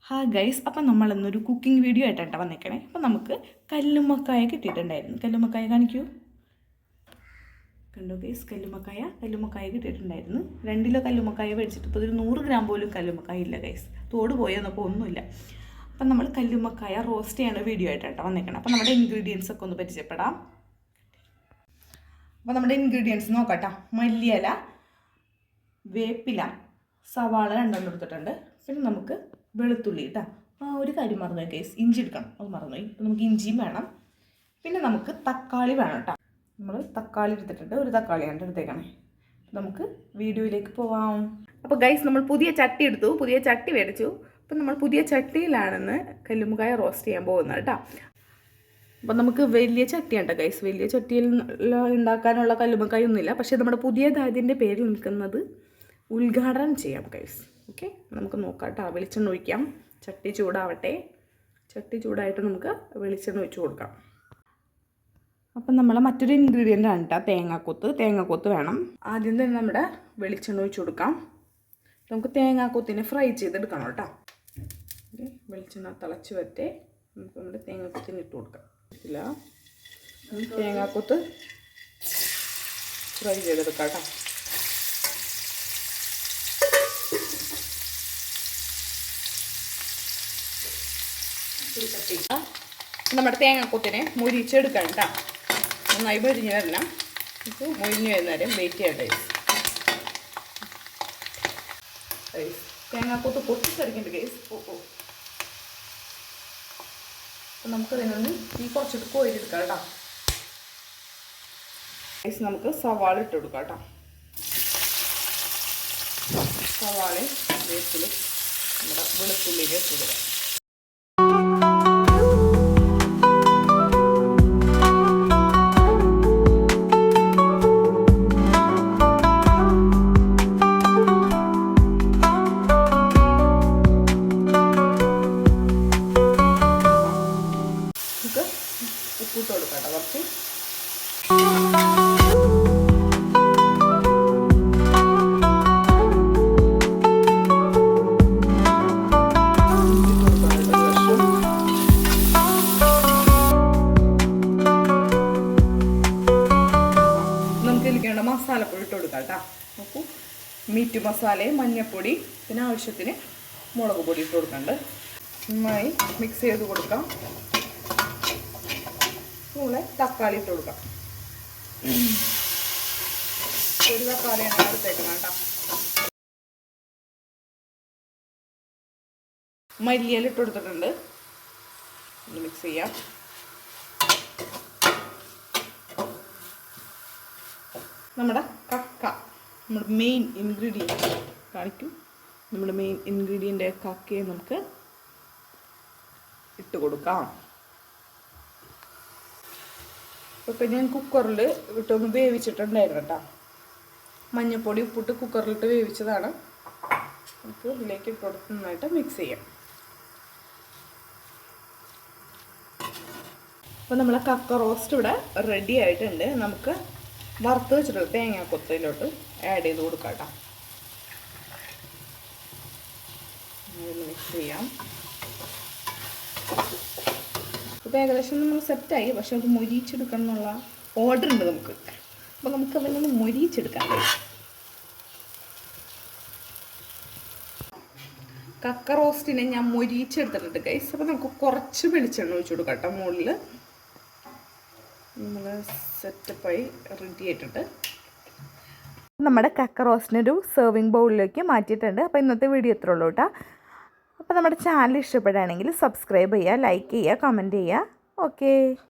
Hi guys, അപ്പം നമ്മളിന്നൊരു cooking video ആയിട്ടാണ് വന്നേക്കണേ. അപ്പം നമുക്ക് കല്ലുമ്മക്കായ കിട്ടിയിട്ടുണ്ടായിരുന്നു. കല്ലുമ്മക്കായ കാണിക്കൂ. കണ്ടോ ഗൈസ്, കല്ലുമ്മക്കായ കിട്ടിയിട്ടുണ്ടായിരുന്നു. 2 കിലോ കല്ലുമ്മക്കായ മേടിച്ചിട്ട് ഇപ്പോൾ ഒരു 100 ഗ്രാം പോലും കല്ലുമ്മക്കായ ഇല്ല ഗൈസ്. തോട് പോയെന്നപ്പോൾ ഒന്നുമില്ല. അപ്പം നമ്മൾ കല്ലുമ്മക്കായ റോസ്റ്റ് ചെയ്യണ വീഡിയോ ആയിട്ടാണ് വന്നേക്കണം. അപ്പം നമ്മുടെ ഇൻഗ്രീഡിയൻസ് ഒക്കെ ഒന്ന് പരിചയപ്പെടാം. അപ്പോൾ നമ്മുടെ ഇൻഗ്രീഡിയൻസ് നോക്കട്ടോ. മല്ലിയില, വേപ്പില, സവാള 2 എടുത്തിട്ടുണ്ട്. പിന്നെ നമുക്ക് വെളുത്തുള്ളി കേട്ടോ. ഒരു കാര്യം മറന്നുപോയി ഗൈസ്, ഇഞ്ചി എടുക്കണം, അത് മറന്നുപോയി. അപ്പോൾ നമുക്ക് ഇഞ്ചിയും വേണം. പിന്നെ നമുക്ക് തക്കാളി വേണം കേട്ടോ. നമ്മൾ തക്കാളി എടുത്തിട്ടുണ്ട്, ഒരു തക്കാളിയാണ് എടുത്തേക്കണേ. നമുക്ക് വീഡിയോയിലേക്ക് പോവാം. അപ്പോൾ ഗൈസ്, നമ്മൾ പുതിയ ചട്ടി മേടിച്ചു. അപ്പം നമ്മൾ പുതിയ ചട്ടിയിലാണെന്ന് കല്ലുമ്മക്കായ റോസ്റ്റ് ചെയ്യാൻ പോകുന്നത് കേട്ടോ. അപ്പം നമുക്ക് വലിയ ചട്ടിയുണ്ട് ഗൈസ്. വലിയ ചട്ടിയിൽ ഉണ്ടാക്കാനുള്ള കല്ലുമ്മക്കായ ഒന്നുമില്ല. പക്ഷേ നമ്മുടെ പുതിയതായതിൻ്റെ പേരിൽ നിൽക്കുന്നത് ഉദ്ഘാടനം ചെയ്യാം ഗൈസ്. ഓക്കെ, നമുക്ക് നോക്കാം കേട്ടോ. വെളിച്ചെണ്ണ ഒഴിക്കാം. ചട്ടി ചൂടാവട്ടെ. ചട്ടി ചൂടായിട്ട് നമുക്ക് വെളിച്ചെണ്ണ ഒഴിച്ച് കൊടുക്കാം. അപ്പം നമ്മൾ മറ്റൊരു ഇൻഗ്രീഡിയൻ്റ് ആണ് കേട്ടോ, തേങ്ങാക്കൊത്ത് വേണം. ആദ്യം തന്നെ നമ്മുടെ വെളിച്ചെണ്ണ ഒഴിച്ച് കൊടുക്കാം. നമുക്ക് തേങ്ങാക്കൊത്തിനെ ഫ്രൈ ചെയ്തെടുക്കണം കേട്ടോ. വെളിച്ചെണ്ണ തിളച്ച് വരട്ടെ. നമുക്ക് നമ്മുടെ തേങ്ങാക്കൊത്തിന് ഇട്ട് കൊടുക്കാം. ഇല്ല, തേങ്ങാക്കൊത്ത് ഫ്രൈ ചെയ്തെടുക്കാം കേട്ടോ. നമ്മുടെ തേങ്ങാക്കൊത്തിനെ മുരിച്ചെടുക്കാം കേട്ടോ. നന്നായി മൊരിഞ്ഞ് വരണം. ഇപ്പോൾ മൊരിഞ്ഞ് വരുന്നേരം വെയിറ്റ് ചെയ്യട്ടെ. തേങ്ങാക്കൊത്ത് പൊട്ടിച്ചടിക്കേണ്ട കേസ്. അപ്പം നമുക്കതിനൊന്ന് കുറച്ചിട്ട് കോരിയെടുക്കാം കേട്ടോ. കേസ് നമുക്ക് സവാള ഇട്ട് കൊടുക്കാം കേട്ടോ. സവാളയും വേപ്പിലും നമ്മുടെ വെളുത്തുള്ളിയിലേക്ക് ഇട്ട് കൊടുക്കാം. ഉപ്പിട്ട് കൊടുക്കാം കേട്ടോ കുറച്ച്. നമുക്ക് ഇതിലേക്കുള്ള മസാലപ്പൊടി ഇട്ട് കൊടുക്കാം കേട്ടോ. നോക്കൂ, മീറ്റ് മസാലയും മഞ്ഞൾപ്പൊടി, പിന്നെ ആവശ്യത്തിന് മുളക് പൊടി ഇട്ട് കൊടുക്കുന്നുണ്ട്. നന്നായി മിക്സ് ചെയ്ത് കൊടുക്കാം. നമ്മളെ തക്കാളി ഇട്ട് കൊടുക്കാം. ഒരു തക്കാളിയാണ് എടുത്തേക്കണം കേട്ടോ. മല്ലിയില ഇട്ട് കൊടുത്തിട്ടുണ്ട്. ഒന്ന് മിക്സ് ചെയ്യാം. നമ്മുടെ കക്ക, നമ്മുടെ മെയിൻ ഇൻഗ്രീഡിയൻറ്റ് കാണിക്കും. നമ്മുടെ മെയിൻ ഇൻഗ്രീഡിയൻ്റ് കക്കയെ നമുക്ക് ഇട്ട് കൊടുക്കാം. ഇപ്പം ഞാൻ കുക്കറിൽ ഇട്ടൊന്ന് വേവിച്ചിട്ടുണ്ടായിരുന്നു കേട്ടോ. മഞ്ഞൾപ്പൊടി ഉപ്പിട്ട് കുക്കറിലിട്ട് വേവിച്ചതാണ്. നമുക്ക് ഇതിലേക്ക് ഇട്ട് കൊടുത്ത് നന്നായിട്ട് മിക്സ് ചെയ്യാം. അപ്പോൾ നമ്മളെ കക്ക റോസ്റ്റ് ഇവിടെ റെഡി ആയിട്ടുണ്ട്. നമുക്ക് വറുത്ത് വെച്ചിട്ടുള്ള തേങ്ങാക്കൊത്തിലോട്ട് ആഡ് ചെയ്ത് കൊടുക്കാം കേട്ടോ. മിക്സ് ചെയ്യാം. ഇപ്പോൾ ഏകദേശം നമ്മൾ സെറ്റായി. പക്ഷെ അത് മൊരിച്ചെടുക്കണം എന്നുള്ള ഓർഡർ ഉണ്ട് നമുക്ക്. അപ്പോൾ നമുക്ക് അതിനൊന്ന് മൊരിച്ചെടുക്കാൻ കഴിയും. കക്ക റോസ്റ്റിനെ ഞാൻ മൊരിച്ചെടുത്തിട്ടുണ്ട് ഗൈസ്. അപ്പോൾ നമുക്ക് കുറച്ച് വെളിച്ചെണ്ണ ഒഴിച്ചു കൊടുക്കാം കേട്ടോ. മുകളിൽ നമ്മൾ സെറ്റപ്പായി റെഡി ആയിട്ടുണ്ട്. നമ്മുടെ കക്ക റോസ്റ്റിനൊരു സെർവിങ് ബൗളിലേക്ക് മാറ്റിയിട്ടുണ്ട്. അപ്പോൾ ഇന്നത്തെ വീഡിയോ ഇത്രേ ഉള്ളൂ കേട്ടോ. അപ്പോൾ നമ്മുടെ ചാനൽ ഇഷ്ടപ്പെടുകയാണെങ്കിൽ സബ്സ്ക്രൈബ് ചെയ്യുക, ലൈക്ക് ചെയ്യുക, കമൻറ്റ് ചെയ്യുക. ഓക്കേ.